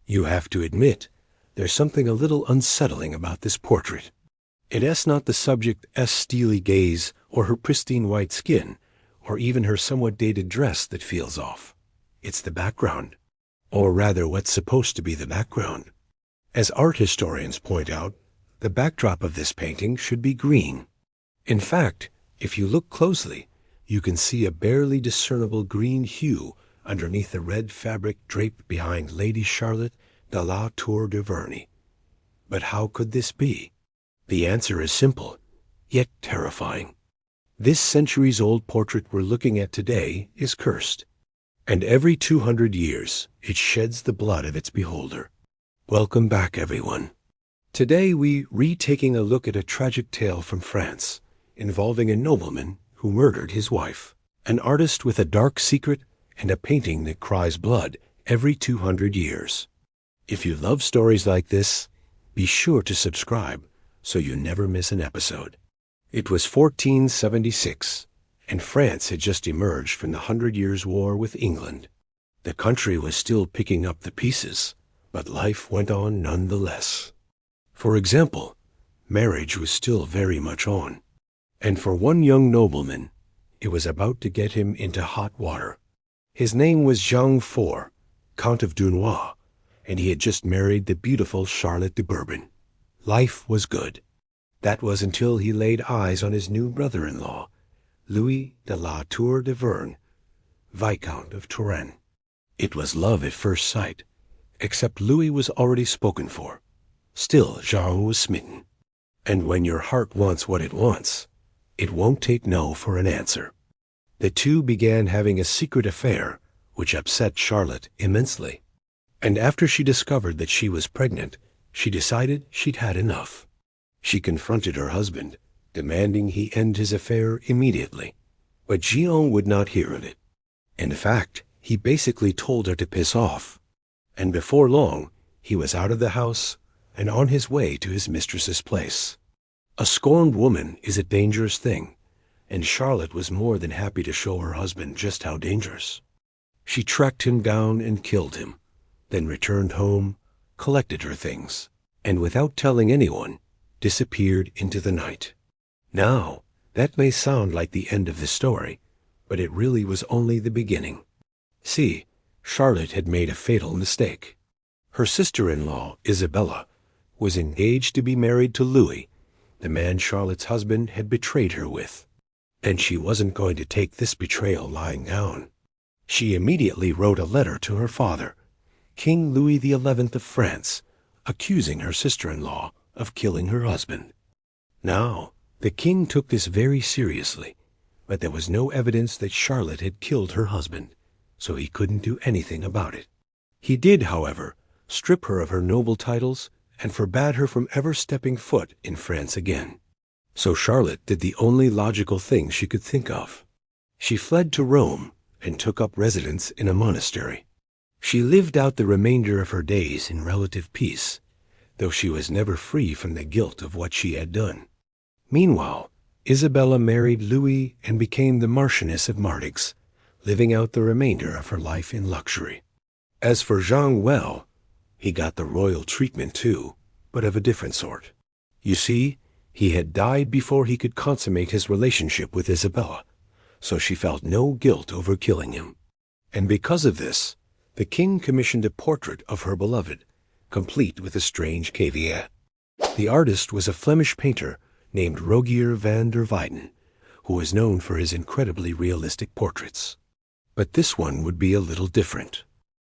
You have to admit, there's something a little unsettling about this portrait. It is not the subject's steely gaze or her pristine white skin, or even her somewhat dated dress that feels off. It's the background, or rather what's supposed to be the background. As art historians point out, the backdrop of this painting should be green. In fact, if you look closely, you can see a barely discernible green hue underneath the red fabric draped behind Lady Charlotte de la Tour de Verney. But how could this be? The answer is simple, yet terrifying. This centuries-old portrait we're looking at today is cursed, and every 200 years it sheds the blood of its beholder. Welcome back, everyone. Today we retaking a look at a tragic tale from France involving a nobleman who murdered his wife, an artist with a dark secret, and a painting that cries blood every 200 years. If you love stories like this, be sure to subscribe so you never miss an episode. It was 1476, and France had just emerged from the 100 Years' War with England. The country was still picking up the pieces, but life went on nonetheless. For example, marriage was still very much on, and for one young nobleman, it was about to get him into hot water. His name was Jean IV, Count of Dunois, and he had just married the beautiful Charlotte de Bourbon. Life was good. That was until he laid eyes on his new brother-in-law, Louis de la Tour de Verney, Viscount of Touraine. It was love at first sight, except Louis was already spoken for. Still, Jean was smitten. And when your heart wants what it wants, it won't take no for an answer. The two began having a secret affair, which upset Charlotte immensely. And after she discovered that she was pregnant, she decided she'd had enough. She confronted her husband, demanding he end his affair immediately. But Jean would not hear of it. In fact, he basically told her to piss off. And before long, he was out of the house and on his way to his mistress's place. A scorned woman is a dangerous thing, and Charlotte was more than happy to show her husband just how dangerous. She tracked him down and killed him, then returned home, collected her things, and without telling anyone, disappeared into the night. Now, that may sound like the end of the story, but it really was only the beginning. See, Charlotte had made a fatal mistake. Her sister-in-law, Isabella, was engaged to be married to Louis, the man Charlotte's husband had betrayed her with. And she wasn't going to take this betrayal lying down. She immediately wrote a letter to her father, King Louis XI of France, accusing her sister-in-law of killing her husband. Now, the king took this very seriously, but there was no evidence that Charlotte had killed her husband, so he couldn't do anything about it. He did, however, strip her of her noble titles and forbade her from ever stepping foot in France again. So Charlotte did the only logical thing she could think of. She fled to Rome and took up residence in a monastery. She lived out the remainder of her days in relative peace, though she was never free from the guilt of what she had done. Meanwhile, Isabella married Louis and became the Marchioness of Martigues, living out the remainder of her life in luxury. As for Jean, well, he got the royal treatment too, but of a different sort. You see, he had died before he could consummate his relationship with Isabella, so she felt no guilt over killing him. And because of this, the king commissioned a portrait of her beloved, complete with a strange caveat. The artist was a Flemish painter named Rogier van der Weyden, who was known for his incredibly realistic portraits. But this one would be a little different.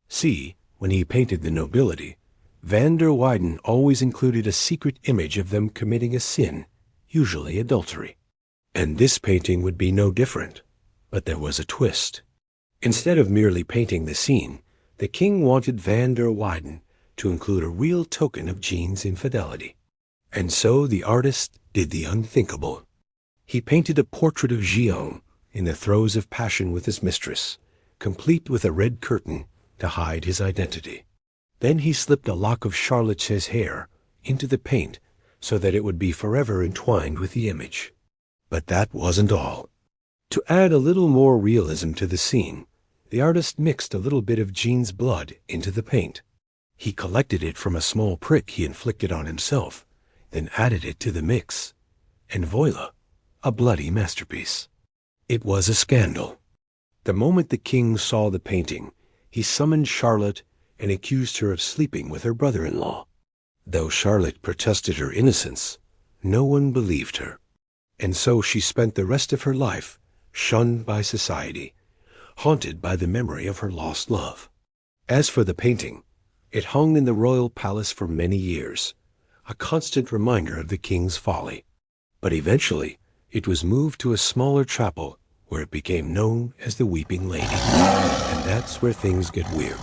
See, when he painted the nobility, van der Weyden always included a secret image of them committing a sin, usually adultery. And this painting would be no different, but there was a twist. Instead of merely painting the scene, the king wanted van der Weyden to include a real token of Jean's infidelity. And so the artist did the unthinkable. He painted a portrait of Jean in the throes of passion with his mistress, complete with a red curtain to hide his identity. Then he slipped a lock of Charlotte's hair into the paint so that it would be forever entwined with the image. But that wasn't all. To add a little more realism to the scene, the artist mixed a little bit of Jean's blood into the paint. He collected it from a small prick he inflicted on himself, then added it to the mix, and voila, a bloody masterpiece. It was a scandal. The moment the king saw the painting, he summoned Charlotte and accused her of sleeping with her brother-in-law. Though Charlotte protested her innocence, no one believed her, and so she spent the rest of her life shunned by society, haunted by the memory of her lost love. As for the painting, it hung in the royal palace for many years, a constant reminder of the king's folly. But eventually, it was moved to a smaller chapel where it became known as the Weeping Lady. And that's where things get weird.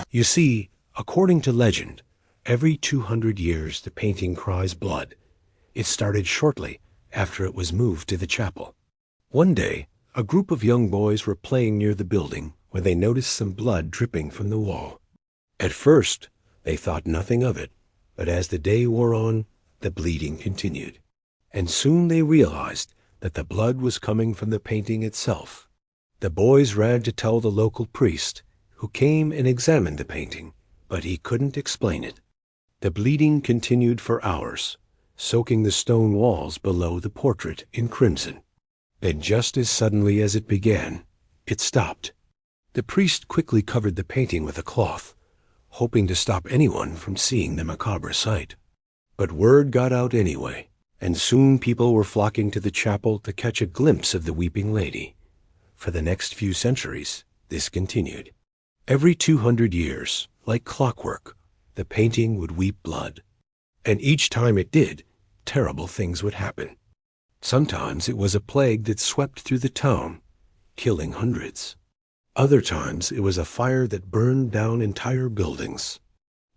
You see, according to legend, every 200 years the painting cries blood. It started shortly after it was moved to the chapel. One day, a group of young boys were playing near the building when they noticed some blood dripping from the wall. At first, they thought nothing of it, but as the day wore on, the bleeding continued. And soon they realized that the blood was coming from the painting itself. The boys ran to tell the local priest, who came and examined the painting, but he couldn't explain it. The bleeding continued for hours, soaking the stone walls below the portrait in crimson. Then just as suddenly as it began, it stopped. The priest quickly covered the painting with a cloth, hoping to stop anyone from seeing the macabre sight. But word got out anyway, and soon people were flocking to the chapel to catch a glimpse of the Weeping Lady. For the next few centuries, this continued. Every 200 years, like clockwork, the painting would weep blood. And each time it did, terrible things would happen. Sometimes it was a plague that swept through the town, killing hundreds. Other times it was a fire that burned down entire buildings.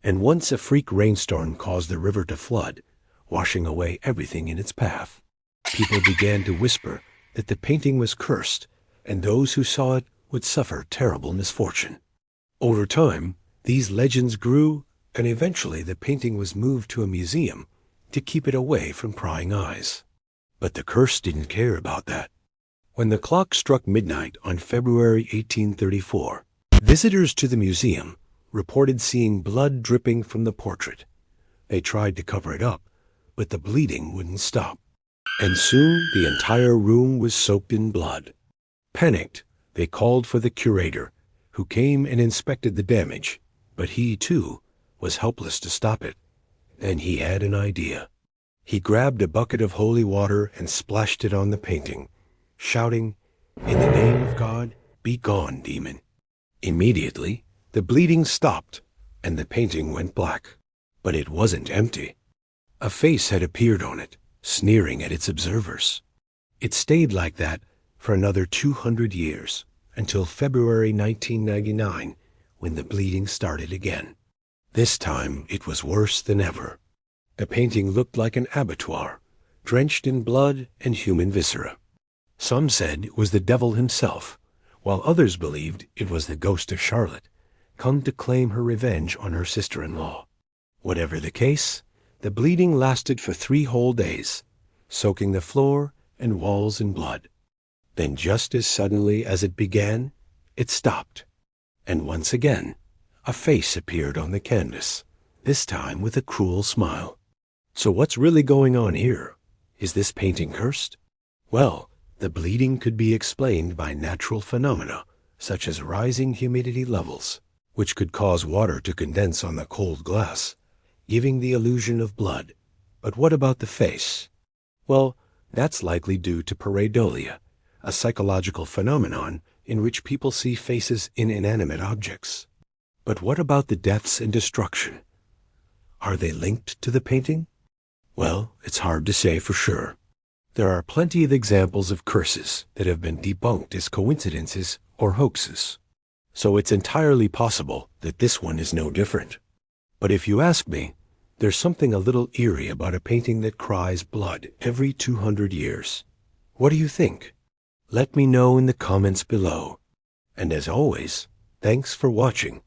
And once a freak rainstorm caused the river to flood, washing away everything in its path. People began to whisper that the painting was cursed, and those who saw it would suffer terrible misfortune. Over time, these legends grew, and eventually the painting was moved to a museum to keep it away from prying eyes. But the curse didn't care about that. When the clock struck midnight on February 1834, visitors to the museum reported seeing blood dripping from the portrait. They tried to cover it up, but the bleeding wouldn't stop. And soon the entire room was soaked in blood. Panicked, they called for the curator, who came and inspected the damage, but he, too, was helpless to stop it. Then he had an idea. He grabbed a bucket of holy water and splashed it on the painting, shouting, "In the name of God, be gone, demon." Immediately, the bleeding stopped, and the painting went black. But it wasn't empty. A face had appeared on it, sneering at its observers. It stayed like that for another 200 years, until February 1999, when the bleeding started again. This time it was worse than ever. The painting looked like an abattoir, drenched in blood and human viscera. Some said it was the devil himself, while others believed it was the ghost of Charlotte, come to claim her revenge on her sister-in-law. Whatever the case, the bleeding lasted for 3 whole days, soaking the floor and walls in blood. Then just as suddenly as it began, it stopped. And once again, a face appeared on the canvas, this time with a cruel smile. So what's really going on here? Is this painting cursed? Well, the bleeding could be explained by natural phenomena, such as rising humidity levels, which could cause water to condense on the cold glass, giving the illusion of blood. But what about the face? Well, that's likely due to pareidolia, a psychological phenomenon in which people see faces in inanimate objects. But what about the deaths and destruction? Are they linked to the painting? Well, it's hard to say for sure. There are plenty of examples of curses that have been debunked as coincidences or hoaxes. So it's entirely possible that this one is no different. But if you ask me, there's something a little eerie about a painting that cries blood every 200 years. What do you think? Let me know in the comments below. And as always, thanks for watching.